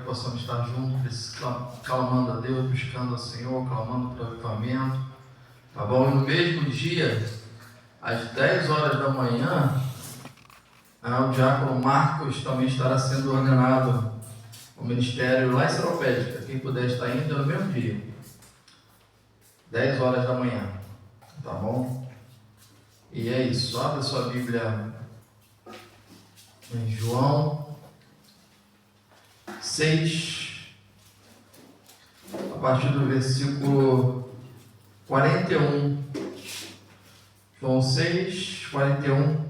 possamos estar juntos, clamando a Deus, buscando ao Senhor, clamando para o avivamento, tá bom? E no mesmo dia, às 10 horas da manhã, o diácono Marcos também estará sendo ordenado ao ministério lá em Seropédica. Quem puder estar indo é no mesmo dia, 10 horas da manhã, tá bom? E é isso, abre a sua Bíblia em João 6, a partir do versículo 41. João 6, 41.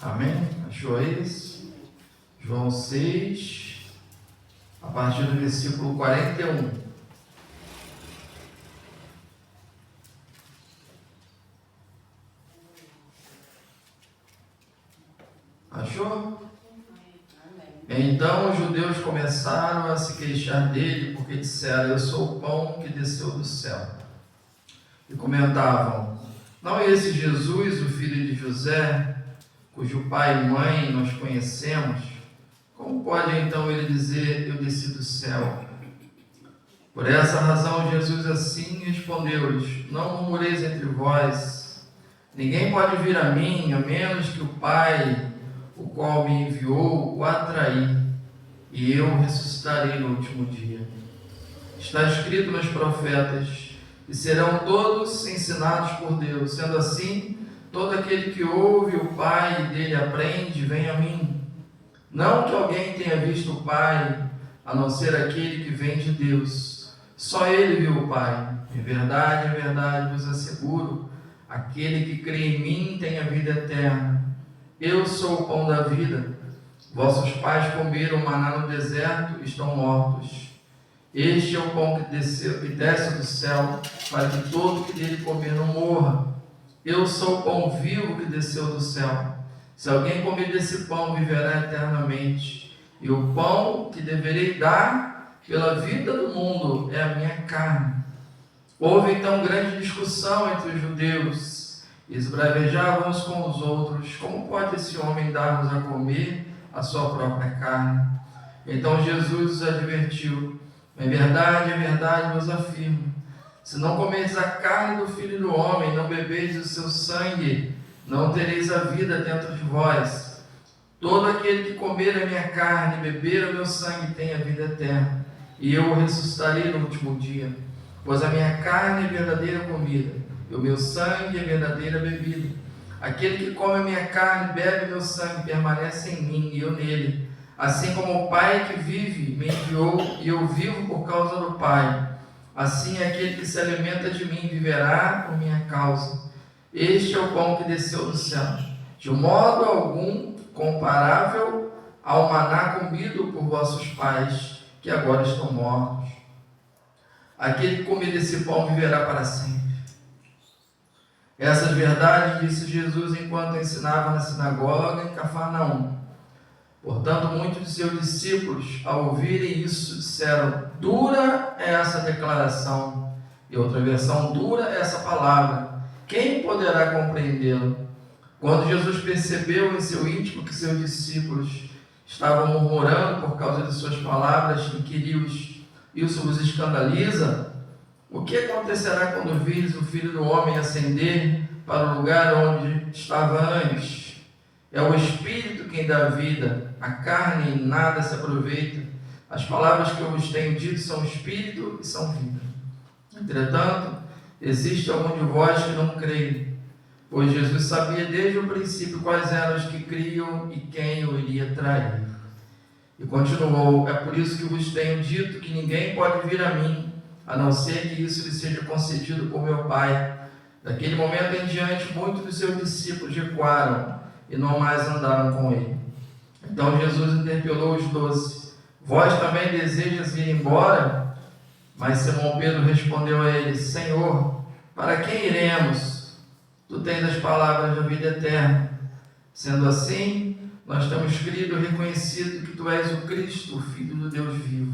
Amém? Achou isso? João 6, a partir do versículo 41. Achou? Então os judeus começaram a se queixar dele, porque disseram: eu sou o pão que desceu do céu. E comentavam: não é esse Jesus, o filho de José, cujo pai e mãe nós conhecemos? Como pode então ele dizer: eu desci do céu? Por essa razão Jesus assim respondeu-lhes: não murmureis entre vós. Ninguém pode vir a mim, a menos que o Pai, o qual me enviou, o atrair, e eu ressuscitarei no último dia. Está escrito nos profetas: e serão todos ensinados por Deus. Sendo assim, todo aquele que ouve o Pai e dele aprende, vem a mim. Não que alguém tenha visto o Pai, a não ser aquele que vem de Deus. Só ele viu o Pai. Em verdade vos asseguro, aquele que crê em mim tem a vida eterna. Eu sou o pão da vida. Vossos pais comeram maná no deserto e estão mortos. Este é o pão que desce do céu, para que todo que dele comer não morra. Eu sou o pão vivo que desceu do céu. Se alguém comer desse pão, viverá eternamente. E o pão que deverei dar pela vida do mundo é a minha carne. Houve então grande discussão entre os judeus. Esbravejavam uns com os outros: como pode esse homem dar-nos a comer a sua própria carne? Então Jesus os advertiu: em verdade vos afirmo, se não comerdes a carne do Filho do Homem, não bebeis o seu sangue, não tereis a vida dentro de vós. Todo aquele que comer a minha carne e beber o meu sangue tem a vida eterna, e eu o ressuscitarei no último dia. Pois a minha carne é verdadeira comida, e o meu sangue é verdadeira bebida. Aquele que come a minha carne e bebe o meu sangue permanece em mim e eu nele. Assim como o Pai que vive me enviou e eu vivo por causa do Pai, assim aquele que se alimenta de mim viverá por minha causa. Este é o pão que desceu do céu, de modo algum comparável ao maná comido por vossos pais, que agora estão mortos. Aquele que comer desse pão viverá para sempre. Essas verdades disse Jesus enquanto ensinava na sinagoga em Cafarnaum. Portanto, muitos de seus discípulos, ao ouvirem isso, disseram: dura é essa declaração. E outra versão: dura é essa palavra. Quem poderá compreendê-la? Quando Jesus percebeu em seu íntimo que seus discípulos estavam murmurando por causa de suas palavras, inquiriu-os: isso vos escandaliza? O que acontecerá quando vires o Filho do Homem ascender para o lugar onde estava antes? É o Espírito quem dá vida, a carne em nada se aproveita. As palavras que eu vos tenho dito são Espírito e são vida. Entretanto, existe algum de vós que não creem, pois Jesus sabia desde o princípio quais eram os que criam e quem o iria trair. E continuou: é por isso que vos tenho dito que ninguém pode vir a mim, a não ser que isso lhe seja concedido por meu Pai. Daquele momento em diante, muitos dos seus discípulos recuaram e não mais andaram com ele. Então Jesus interpelou os 12: vós também desejas ir embora? Mas Simão Pedro respondeu a ele: Senhor, para quem iremos? Tu tens as palavras da vida eterna. Sendo assim, nós temos crido e reconhecido que tu és o Cristo, o Filho do Deus vivo.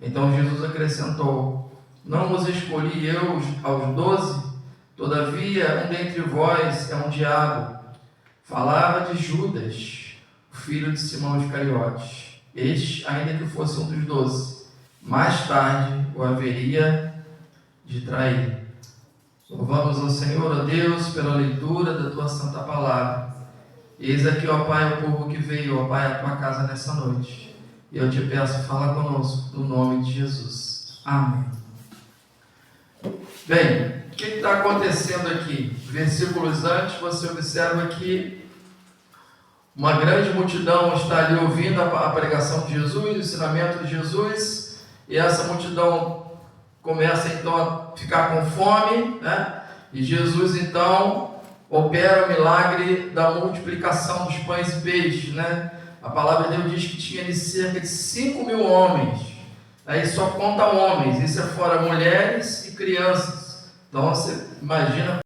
Então Jesus acrescentou: não vos escolhi eu aos 12? Todavia Todavia, um dentre vós é um diabo. Falava de Judas, o filho de Simão Iscariotes. Este, ainda que fosse um dos 12, mais tarde o haveria de trair. Louvamos ao Senhor, ó Deus, pela leitura da Tua Santa Palavra. Eis aqui, ó Pai, o povo que veio, ó Pai, à Tua casa nessa noite. E eu te peço, fala conosco, no nome de Jesus. Amém. Bem, o que está acontecendo aqui? Versículos antes, você observa que uma grande multidão está ali ouvindo a pregação de Jesus, o ensinamento de Jesus, e essa multidão começa então a ficar com fome, né? E Jesus então opera o milagre da multiplicação dos pães e peixes, né? A palavra de Deus diz que tinha ali cerca de 5.000 homens. Aí só conta homens, isso é fora mulheres e crianças. Então você imagina